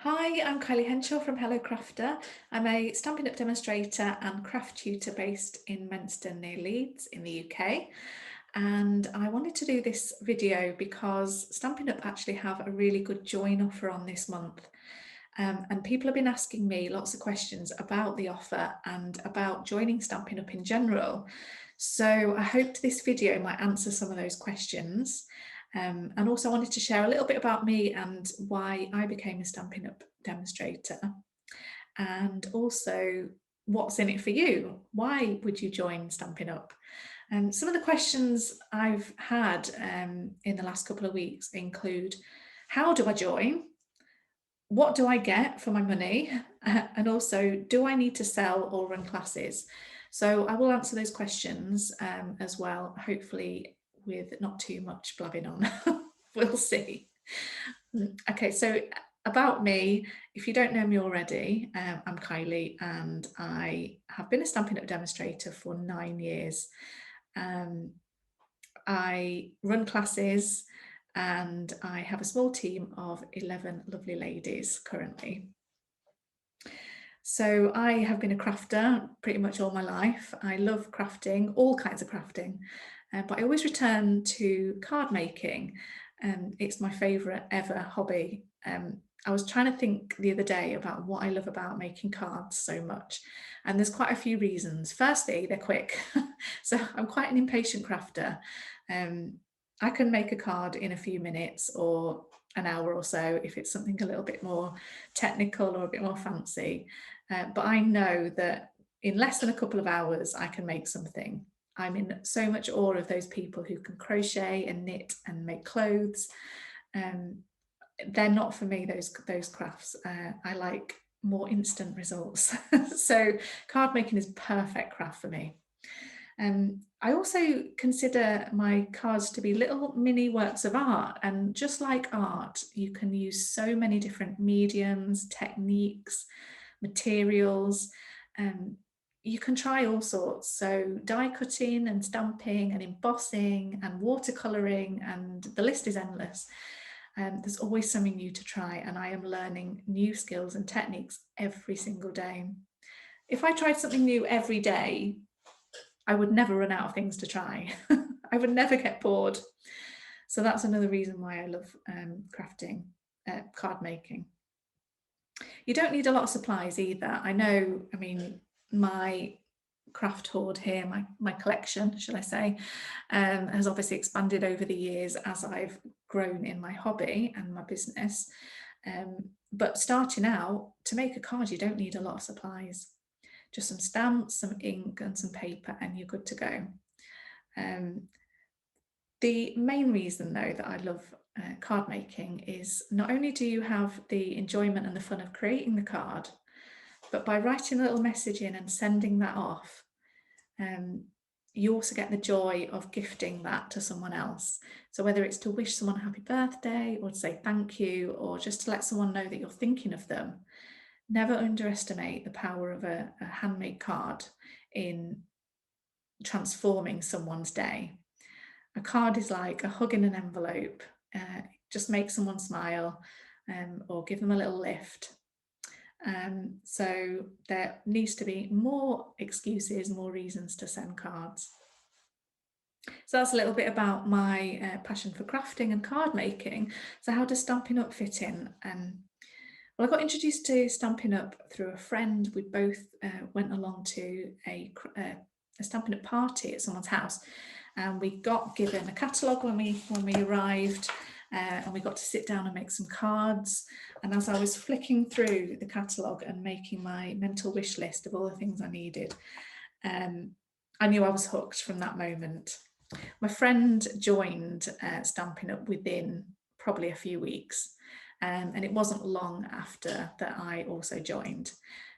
Hi, I'm Kylie Henshaw from Hello Crafter. I'm a Stampin' Up demonstrator and craft tutor based in Menston near Leeds in the UK. And I wanted to do this video because Stampin' Up actually have a really good join offer on this month. And people have been asking me lots of questions about the offer and about joining Stampin' Up in general. So I hoped this video might answer some of those questions. And also I wanted to share a little bit about me and why I became a Stampin' Up demonstrator, and also what's in it for you. Why would you join Stampin' Up? And some of the questions I've had in the last couple of weeks include, how do I join? What do I get for my money? And also, do I need to sell or run classes? So I will answer those questions as well, hopefully with not too much blabbing on. We'll see. Okay, so about me, if you don't know me already, I'm Kylie and I have been a Stampin' Up demonstrator for 9 years. I run classes and I have a small team of 11 lovely ladies currently. So I have been a crafter pretty much all my life. I love crafting, all kinds of crafting, but I always return to card making. It's my favourite ever hobby. I was trying to think the other day about what I love about making cards so much, and there's quite a few reasons. Firstly, they're quick. So I'm quite an impatient crafter. I can make a card in a few minutes or an hour or so if it's something a little bit more technical or a bit more fancy. But I know that in less than a couple of hours, I can make something. I'm in so much awe of those people who can crochet and knit and make clothes. Um, they're not for me, those crafts. I like more instant results. So card making is perfect craft for me. I also consider my cards to be little mini works of art, and just like art, you can use so many different mediums, techniques, materials. Um, you can try all sorts, so die cutting and stamping and embossing and watercolouring, and the list is endless. There's always something new to try, and I am learning new skills and techniques every single day. If I tried something new every day, I would never run out of things to try. I would never get bored. So that's another reason why I love crafting, card making. You don't need a lot of supplies either. I know, I mean, my craft hoard here, my collection, should I say, has obviously expanded over the years as I've grown in my hobby and my business. But starting out, to make a card, you don't need a lot of supplies. Just some stamps, some ink and some paper and you're good to go. The main reason though that I love card making is not only do you have the enjoyment and the fun of creating the card, but by writing a little message in and sending that off, you also get the joy of gifting that to someone else. So whether it's to wish someone a happy birthday or to say thank you or just to let someone know that you're thinking of them, never underestimate the power of a handmade card in transforming someone's day. A card is like a hug in an envelope. Just make someone smile or give them a little lift. So there needs to be more excuses, more reasons to send cards. So that's a little bit about my passion for crafting and card making. So how does Stampin' Up fit in? Well, I got introduced to Stampin' Up through a friend. We both went along to a Stampin' Up party at someone's house, and we got given a catalogue when we arrived, and we got to sit down and make some cards. And as I was flicking through the catalogue and making my mental wish list of all the things I needed, I knew I was hooked from that moment. My friend joined Stampin' Up within probably a few weeks. And it wasn't long after that I also joined,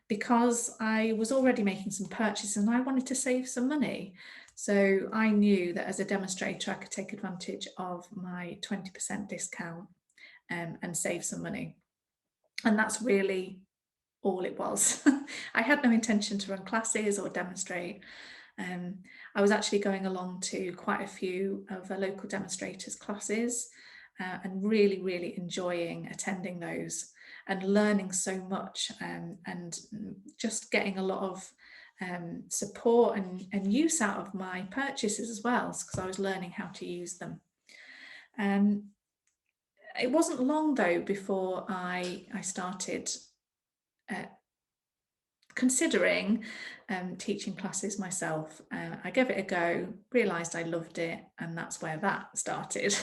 because I was already making some purchases and I wanted to save some money. So I knew that as a demonstrator, I could take advantage of my 20% discount and save some money. And that's really all it was. I had no intention to run classes or demonstrate. I was actually going along to quite a few of the local demonstrators' classes and really, really enjoying attending those. and learning so much, and just getting a lot of support and use out of my purchases as well, because I was learning how to use them. It wasn't long though before I started considering teaching classes myself. I gave it a go, realised I loved it, and that's where that started.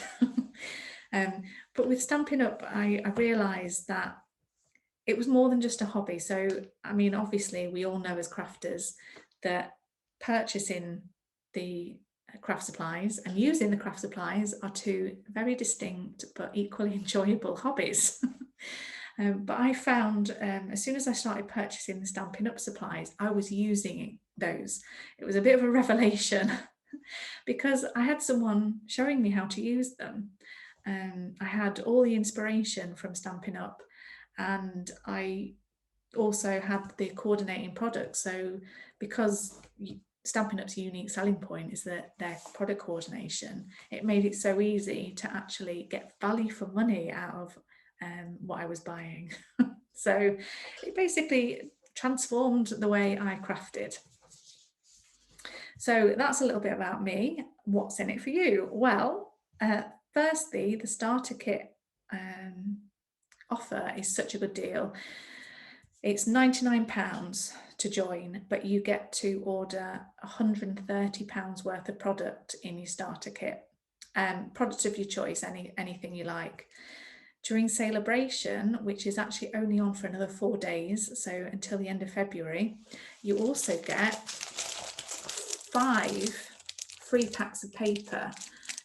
But with Stampin' Up, I realised that it was more than just a hobby. So, I mean, obviously we all know as crafters that purchasing the craft supplies and using the craft supplies are two very distinct but equally enjoyable hobbies. But I found as soon as I started purchasing the Stampin' Up supplies, I was using those. It was a bit of a revelation because I had someone showing me how to use them. I had all the inspiration from Stampin' Up, and I also had the coordinating products. So because Stampin' Up's unique selling point is that their product coordination, it made it so easy to actually get value for money out of what I was buying. So it basically transformed the way I crafted. So that's a little bit about me. What's in it for you? Well, firstly, the starter kit offer is such a good deal. It's £99 to join, but you get to order £130 worth of product in your starter kit. Product of your choice, anything you like. During Celebration, which is actually only on for another 4 days, so until the end of February, you also get 5 free packs of paper.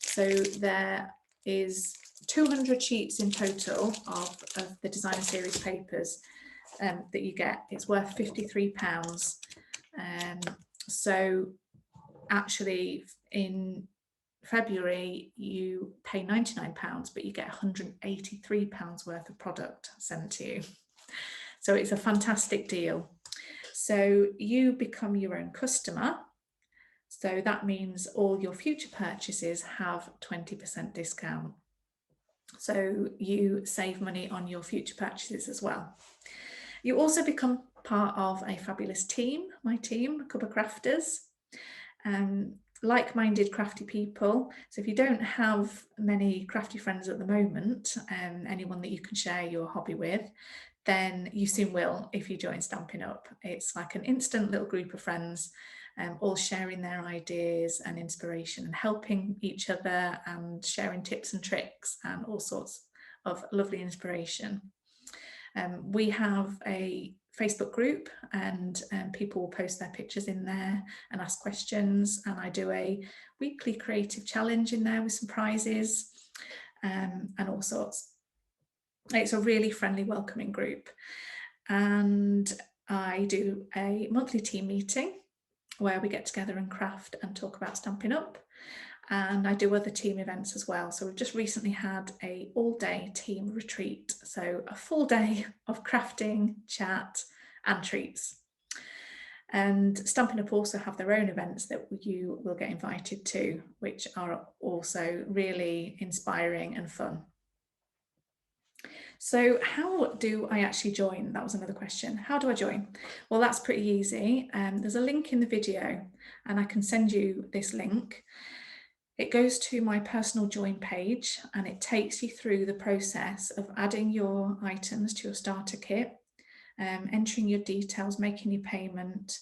So there is 200 sheets in total of the designer series papers that you get. It's worth £53. So actually in February you pay £99, but you get £183 worth of product sent to you. So it's a fantastic deal. So you become your own customer. So that means all your future purchases have 20% discount. So you save money on your future purchases as well. You also become part of a fabulous team, my team, Cuppa Crafters, like-minded crafty people. So if you don't have many crafty friends at the moment, anyone that you can share your hobby with, then you soon will if you join Stampin' Up. It's like an instant little group of friends, all sharing their ideas and inspiration and helping each other and sharing tips and tricks and all sorts of lovely inspiration. We have a Facebook group, and people will post their pictures in there and ask questions, and I do a weekly creative challenge in there with some prizes and all sorts. It's a really friendly, welcoming group, and I do a monthly team meeting where we get together and craft and talk about Stampin' Up. And I do other team events as well. So we've just recently had a all-day team retreat. So a full day of crafting, chat and treats. And Stampin' Up also have their own events that you will get invited to, which are also really inspiring and fun. So how do I actually join? That was another question. How do I join? Well, that's pretty easy. There's a link in the video and I can send you this link. It goes to my personal join page and it takes you through the process of adding your items to your starter kit, entering your details, making your payment,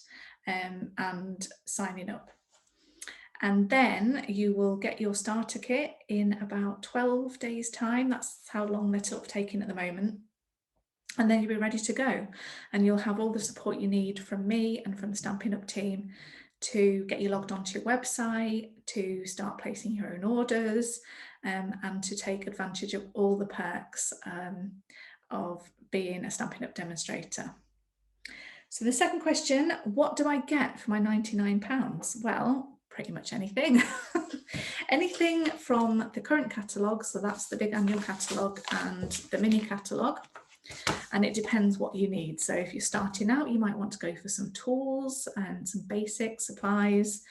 and signing up. And then you will get your starter kit in about 12 days' time. That's how long they're sort of taking at the moment. And then you'll be ready to go. And you'll have all the support you need from me and from the Stampin' Up team to get you logged onto your website, to start placing your own orders, and to take advantage of all the perks of being a Stampin' Up demonstrator. So the second question, what do I get for my £99? Well, pretty much anything. Anything from the current catalogue, so that's the big annual catalogue and the mini catalogue. And it depends what you need. So if you're starting out, you might want to go for some tools and some basic supplies.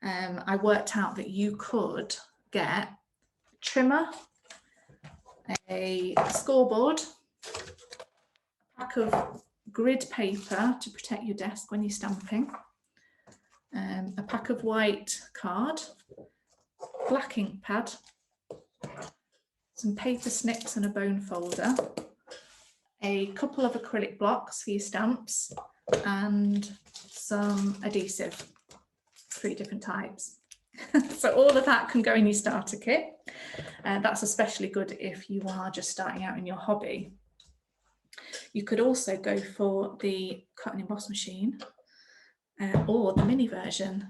I worked out that you could get a trimmer, a scoreboard, pack of grid paper to protect your desk when you're stamping, a pack of white card, black ink pad, some paper snips and a bone folder, a couple of acrylic blocks for your stamps, and some adhesive, 3 different types. So all of that can go in your starter kit. That's especially good if you are just starting out in your hobby. You could also go for the cut and emboss machine or the mini version.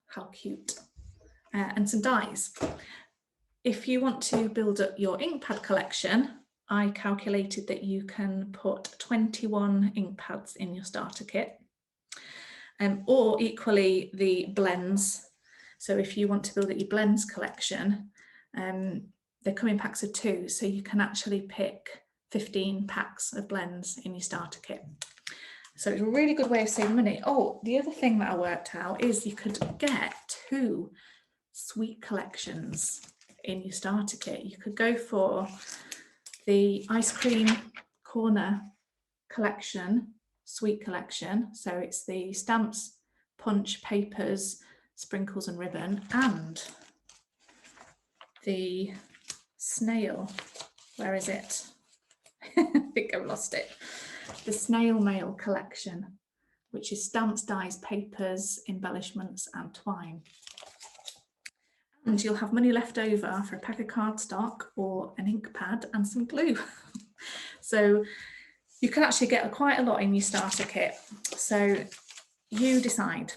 How cute. And some dies. If you want to build up your ink pad collection, I calculated that you can put 21 ink pads in your starter kit, or equally the blends. So if you want to build up your blends collection, they come in packs of 2, so you can actually pick 15 packs of blends in your starter kit. So it's a really good way of saving money. Oh, the other thing that I worked out is you could get 2 sweet collections in your starter kit. You could go for the ice cream corner collection, sweet collection. So it's the stamps, punch, papers, sprinkles and ribbon, and the snail. Where is it? I think I've lost it. The snail mail collection, which is stamps, dies, papers, embellishments and twine. And you'll have money left over for a pack of cardstock or an ink pad and some glue. So you can actually get quite a lot in your starter kit. So you decide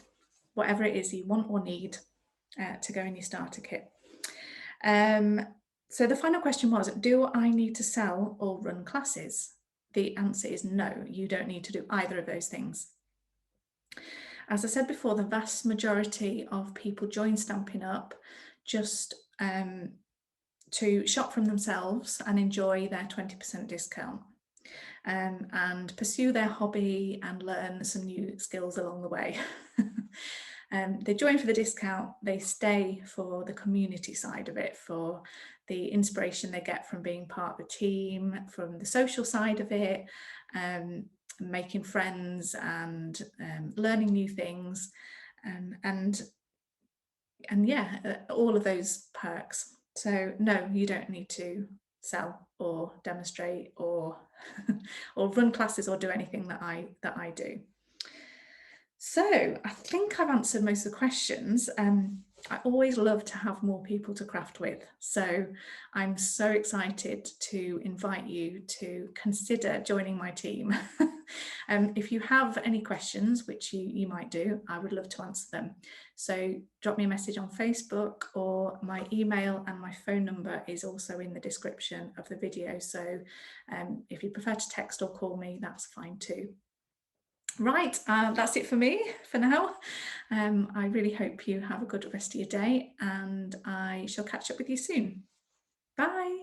whatever it is you want or need to go in your starter kit. So the final question was, do I need to sell or run classes? The answer is no, you don't need to do either of those things. As I said before, the vast majority of people join Stampin' Up just to shop from themselves and enjoy their 20% discount, and pursue their hobby and learn some new skills along the way. They join for the discount, they stay for the community side of it, for the inspiration they get from being part of the team, from the social side of it, making friends and learning new things, and yeah, all of those perks. So no, you don't need to sell or demonstrate or or run classes or do anything that I do. So I think I've answered most of the questions. I always love to have more people to craft with. So I'm so excited to invite you to consider joining my team. If you have any questions, which you might do, I would love to answer them. So drop me a message on Facebook, or my email and my phone number is also in the description of the video. So if you prefer to text or call me, that's fine too. Right, that's it for me for now. I really hope you have a good rest of your day, and I shall catch up with you soon. Bye.